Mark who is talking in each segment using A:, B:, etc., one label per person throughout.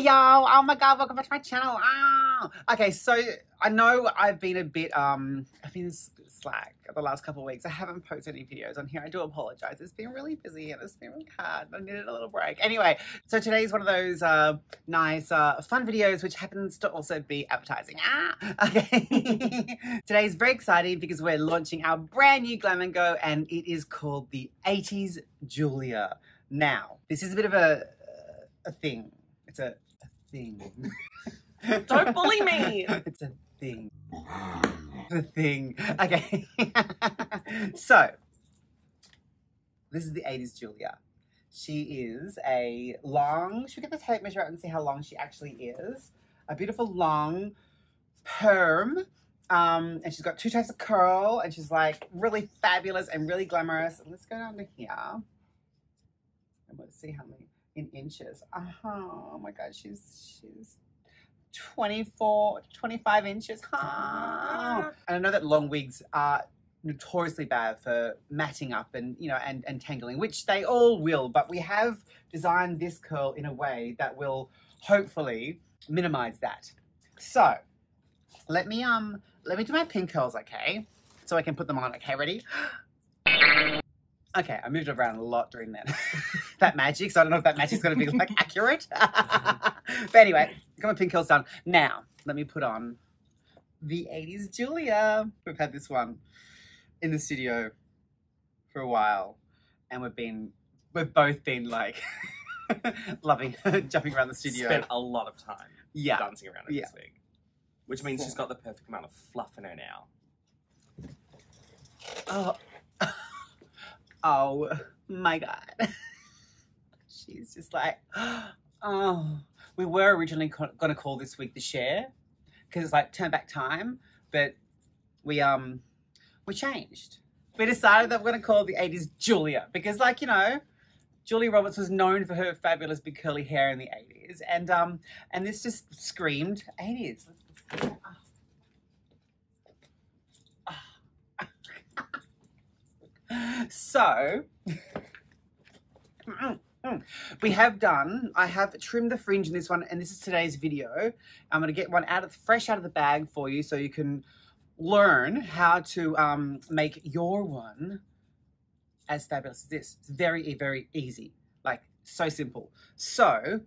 A: y'all. Oh my god, welcome back to my channel. Okay, so I know I've been a bit I've been slack the last couple of weeks. I haven't posted any videos on here. I do apologize. It's been really busy and it's been really hard. I needed a little break. Anyway, so today's one of those nice fun videos which happens to also be advertising. Okay. Today's very exciting because we're launching our brand new Glam and Go and it is called the 80's Julia. Now, this is a bit of a thing. It's a thing.
B: Don't bully me.
A: It's a thing. The thing. Okay. So, this is the 80's Julia. She is a long, should we get the tape measure out and see how long she actually is? A beautiful long perm. And she's got two types of curl and she's like really fabulous and really glamorous. And let's go down to here. And let's see how many in inches. Oh my god, she's 24 to 25 inches. And I know that long wigs are notoriously bad for matting up and, you know, and tangling, which they all will, but we have designed this curl in a way that will hopefully minimize that. So let me do my pin curls, okay? So I can put them on, okay, ready? Okay, I moved around a lot during that magic, so I don't know if that magic's gonna be like accurate. But anyway, got my pin curls done. Now, let me put on the 80's Julia. We've had this one in the studio for a while, and we've both been like loving jumping around the studio.
B: Spent a lot of time dancing around it this week. Which means she's got the perfect amount of fluff in her now.
A: Oh. Oh my god. She's just like, oh. We were originally going to call this week the share because it's like turn back time, but we changed. We decided that we're going to call it the 80's Julia because, like, you know, Julia Roberts was known for her fabulous big curly hair in the 80's, and this just screamed 80's. So I have trimmed the fringe in this one, and this is today's video. I'm going to get one fresh out of the bag for you so you can learn how to make your one as fabulous as this. It's very, very easy, like so simple. So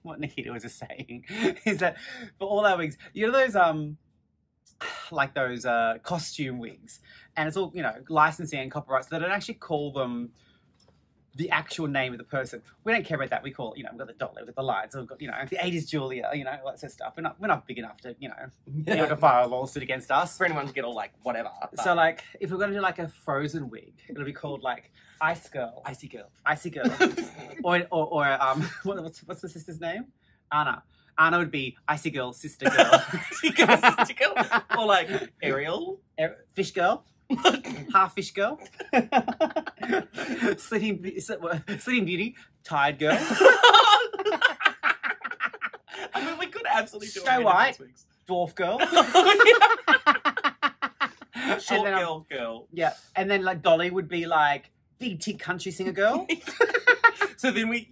A: what Nikita was just saying is that for all our wigs, you know those like those costume wigs, and it's all, you know, licensing and copyright, so they don't actually call them the actual name of the person. We don't care about that. We call it, you know, we've got the dolly, we've got the lights, we've got, you know, the 80's Julia, you know, all that sort of stuff. We're not big enough to, you know, to file a lawsuit against us.
B: For anyone to get all like whatever.
A: So like, if we're gonna do like a Frozen wig, it'll be called like Ice Girl, Icy Girl, Icy Girl, or what's the sister's name? Anna. Anna would be Icy Girl, Sister Girl.
B: Icy Girl, Sister Girl. Or like Ariel.
A: Fish Girl. Half Fish Girl. Sleeping Beauty. Tired Girl.
B: I mean, we could absolutely do
A: Snow White. Dwarf Girl.
B: Short girl.
A: Yeah. And then like Dolly would be like Big Tit Country Singer Girl.
B: So then we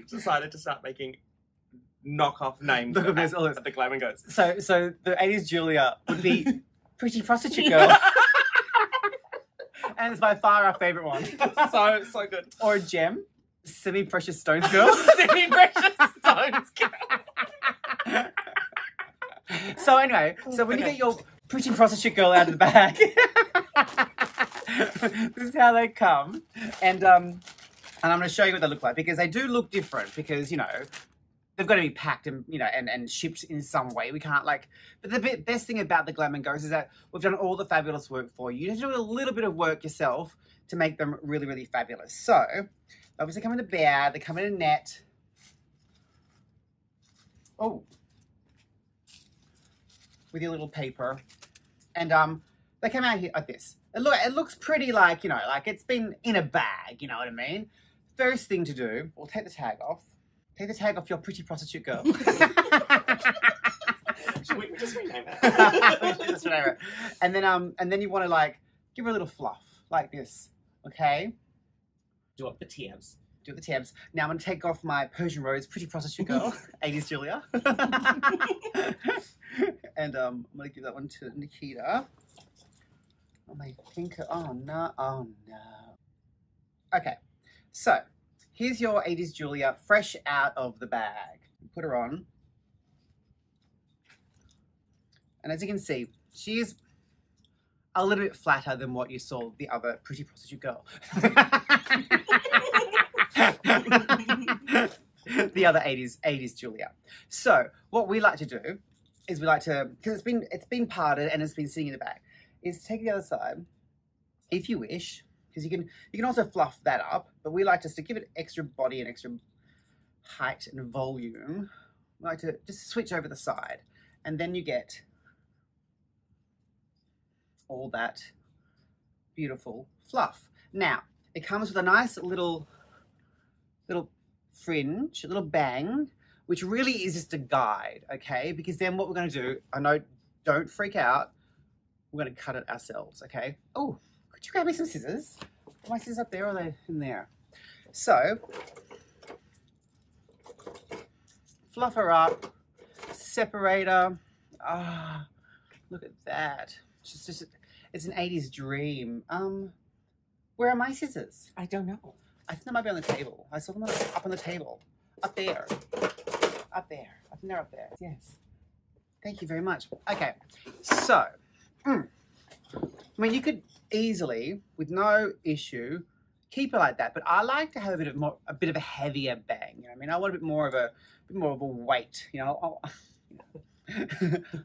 B: decided to start making knockoff names of the Glam and Go.
A: So the 80's Julia would be Pretty Prostitute Girl. And it's by far our favourite one.
B: So good.
A: Or Gem, Semi-Precious Stones Girl.
B: Semi-Precious Stones Girl.
A: So anyway, so when you get your Pretty Prostitute Girl out of the bag, this is how they come. And I'm going to show you what they look like, because they do look different, because, you know, they've got to be packed and, you know, and shipped in some way. We can't like, but the best thing about the Glam and Goes is that we've done all the fabulous work for you. You have to do a little bit of work yourself to make them really, really fabulous. So, obviously come in a bag, they come in a net. Oh. With your little paper. And they come out here like this. It looks pretty like, you know, like it's been in a bag, you know what I mean? First thing to do, we'll take the tag off. Take the tag off your Pretty Prostitute Girl.
B: Should we just rename it?
A: Just rename it. And then you want to like give her a little fluff like this, okay?
B: Do it for tears.
A: do the tabs. Now I'm going to take off my Persian Rose Pretty Prostitute Girl, 80s Julia. And I'm going to give that one to Nikita. Oh, my finger. Oh, no. Oh, no. Okay. So, here's your 80s Julia, fresh out of the bag. Put her on. And as you can see, she is a little bit flatter than what you saw the other Pretty Prostitute Girl. The other 80s Julia. So what we like to do is we like to, because it's been parted and it's been sitting in the bag, is take the other side, if you wish, because you can also fluff that up, but we like just to give it extra body and extra height and volume. We like to just switch over the side, and then you get all that beautiful fluff. Now, it comes with a nice little fringe, a little bang, which really is just a guide, okay? Because then what we're going to do, I know, don't freak out, we're going to cut it ourselves, okay? Oh, could you grab me some scissors? Are my scissors up there or are they in there? So, fluff her up, separate her. Ah, look at that. It's an 80s dream. Where are my scissors?
B: I don't know.
A: I think they might be on the table. I saw them up on the table. Up there. Up there. I think they're up there. Yes. Thank you very much. Okay. So, I mean, you could easily, with no issue, keep it like that. But I like to have a bit of a heavier bang. You know what I mean? I want a bit more of a weight. You know.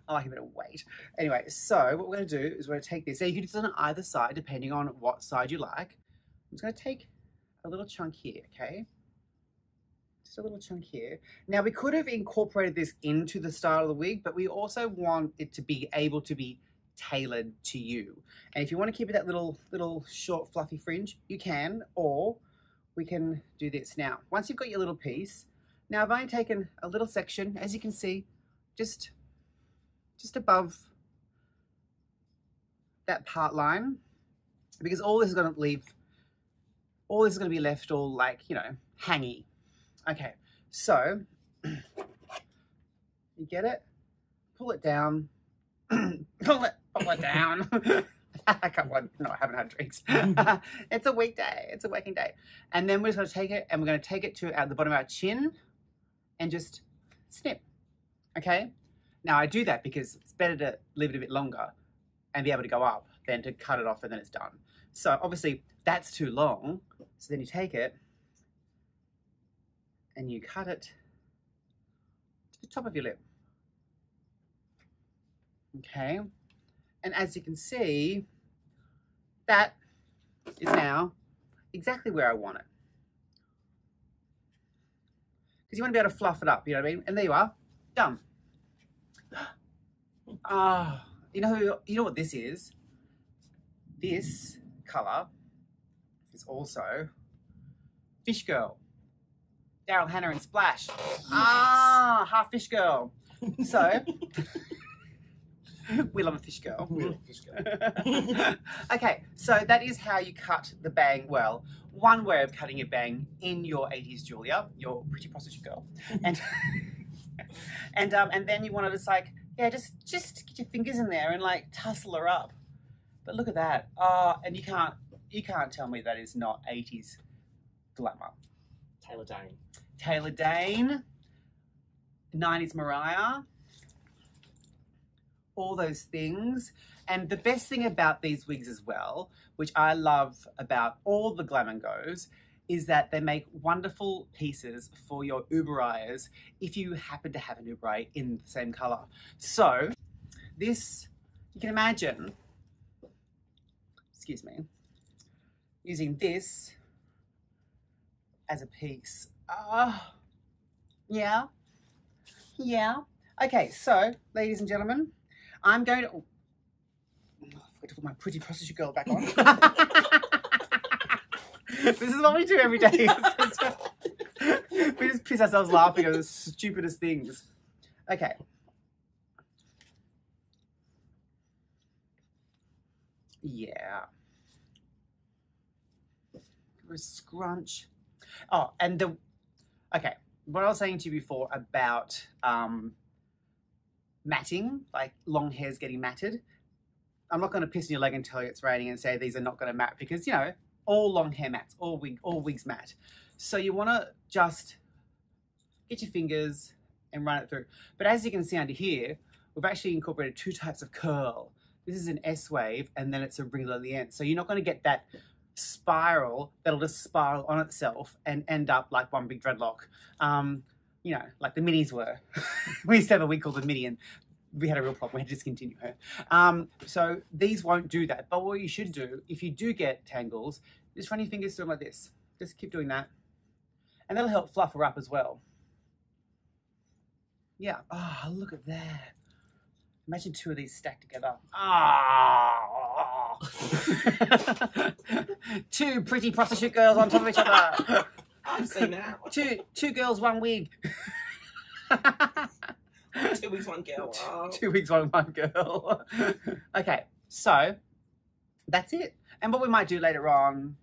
A: I like a bit of weight. Anyway, so what we're going to do is we're going to take this. So you can do this on either side, depending on what side you like. I'm just going to take a little chunk here, okay? Just a little chunk here. Now, we could have incorporated this into the style of the wig, but we also want it to be able to be tailored to you. And if you want to keep it that little short, fluffy fringe, you can, or we can do this. Now, once you've got your little piece, now I've only taken a little section, as you can see, just above that part line, because all this is going to be left all like, you know, hangy. Okay, so you get it, pull it down, pull it down. I can't one. No, I haven't had drinks. It's a weekday. It's a working day. And then we're just going to take it and we're going to take it to the bottom of our chin and just snip. Okay, now I do that because it's better to leave it a bit longer and be able to go up than to cut it off and then it's done. So obviously that's too long. So then you take it and you cut it to the top of your lip. Okay, and as you can see, that is now exactly where I want it. Because you want to be able to fluff it up, you know what I mean? And there you are. Done. Ah, you know what this is? This colour is also Fish Girl. Daryl Hannah and Splash. Yes. Ah, half Fish Girl. So we love a Fish Girl. We love a Fish Girl. Okay, so that is how you cut the bang. Well, one way of cutting your bang in your 80s Julia, your Pretty Prostitute Girl, and and then you want to just like, yeah, just get your fingers in there and like tussle her up. But look at that. And you can't tell me that is not 80s glamour.
B: Taylor Dane.
A: Taylor Dane, 90s Mariah, all those things. And the best thing about these wigs as well, which I love about all the Glam and Goes, is that they make wonderful pieces for your Ubereyers if you happen to have an Ubereye in the same colour. So this, you can imagine, excuse me, using this as a piece. Yeah. Okay, so ladies and gentlemen, I'm going to, oh, I forgot to put my Pretty Prostitute Girl back on. This is what we do every day. We just piss ourselves laughing at the stupidest things. Okay. Yeah. A scrunch. Oh, and okay, what I was saying to you before about matting, like long hairs getting matted. I'm not going to piss in your leg and tell you it's raining and say these are not going to mat because, you know, all long hair mats, all wigs mat. So you want to just get your fingers and run it through. But as you can see under here, we've actually incorporated 2 types of curl. This is an S wave and then it's a wriggle at the end. So you're not going to get that spiral that'll just spiral on itself and end up like one big dreadlock. You know, like the minis were. We used to have a wig called the mini and we had a real problem. We had to discontinue her. So these won't do that. But what you should do, if you do get tangles, just run your fingers through them like this. Just keep doing that. And that'll help fluff her up as well. Yeah. Oh, look at that. Imagine 2 of these stacked together. Ah! 2 pretty prostitute girls on top of each other.
B: I've seen that.
A: 2 girls, 1 wig.
B: 2 weeks, 1 girl. Oh.
A: 2 weeks, 1 girl. Okay, so that's it. And what we might do later on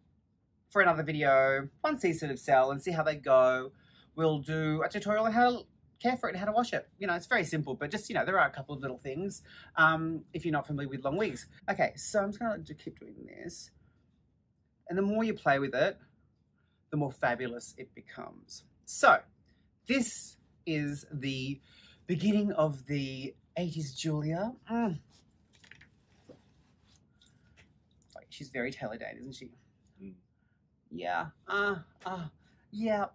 A: for another video, once these sort of sell and see how they go, we'll do a tutorial on how to care for it and how to wash it. You know, it's very simple, but just, you know, there are a couple of little things if you're not familiar with long wigs. Okay, so I'm just going to keep doing this. And the more you play with it, the more fabulous it becomes. So, this is the beginning of the 80s Julia. She's very tailor-made, isn't she? Yeah. Yeah.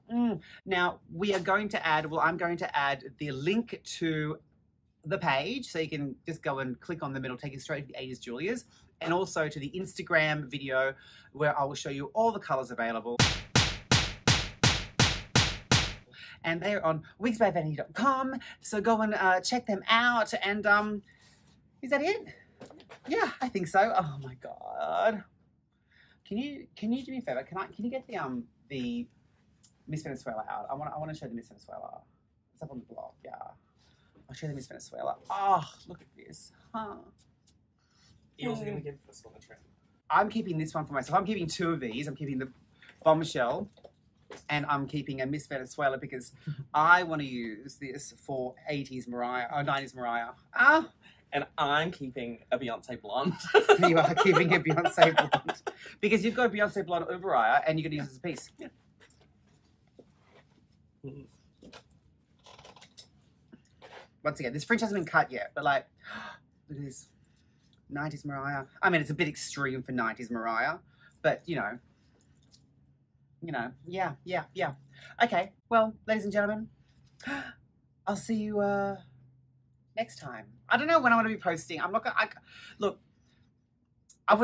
A: Now, we are going to add, well, I'm going to add the link to the page so you can just go and click on them. It'll take you straight to the 80s Julias, and also to the Instagram video where I will show you all the colors available. And they're on wigsbyvanity.com, so go and check them out. And is that it? Yeah, I think so. Oh my God. Can you do me a favor? Can you get the Miss Venezuela out? I want to show the Miss Venezuela. It's up on the blog. Yeah, I'll show the Miss Venezuela. Oh, look at this. Huh.
B: You're also going to give this one a trim.
A: I'm keeping this one for myself. I'm keeping 2 of these. I'm keeping the Bombshell and I'm keeping a Miss Venezuela because I want to use this for 80s Mariah, or 90s Mariah. Ah.
B: And I'm keeping a Beyonce blonde.
A: You are keeping a Beyonce blonde. Because you've got a Beyonce blonde over Mariah and you're going to use this as a piece. Yeah. Once again, this fringe hasn't been cut yet, but like, look at this. 90s Mariah. I mean, it's a bit extreme for 90s Mariah, but you know, yeah. Okay, well, ladies and gentlemen, I'll see you next time. I don't know when I'm going to be posting. I'm not going to, look, I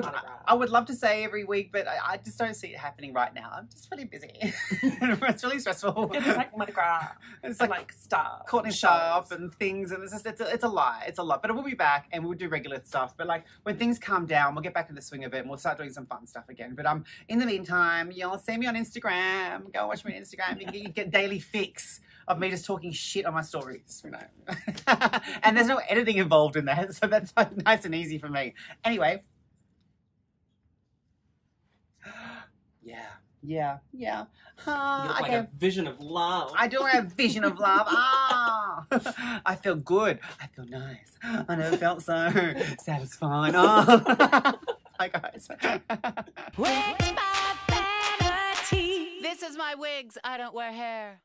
A: would love to say every week, but I just don't see it happening right now. I'm just really busy. It's really stressful.
B: It's like Mardi Gras.
A: It's
B: like stuff.
A: Courtney stuff and things, and it's a lot. It's a lot. But we'll be back and we'll do regular stuff. But like when things calm down, we'll get back in the swing of it and we'll start doing some fun stuff again. But in the meantime, y'all see me on Instagram. Go watch me on Instagram. You get daily fix of me just talking shit on my stories, you know. And there's no editing involved in that, so that's like nice and easy for me. Anyway. Yeah.
B: You look like a vision of love.
A: I do have a vision of love. Ah, I feel good. I feel nice. I never felt so satisfying. Oh. Hi guys.
C: Wigs by Vanity. This is my wigs. I don't wear hair.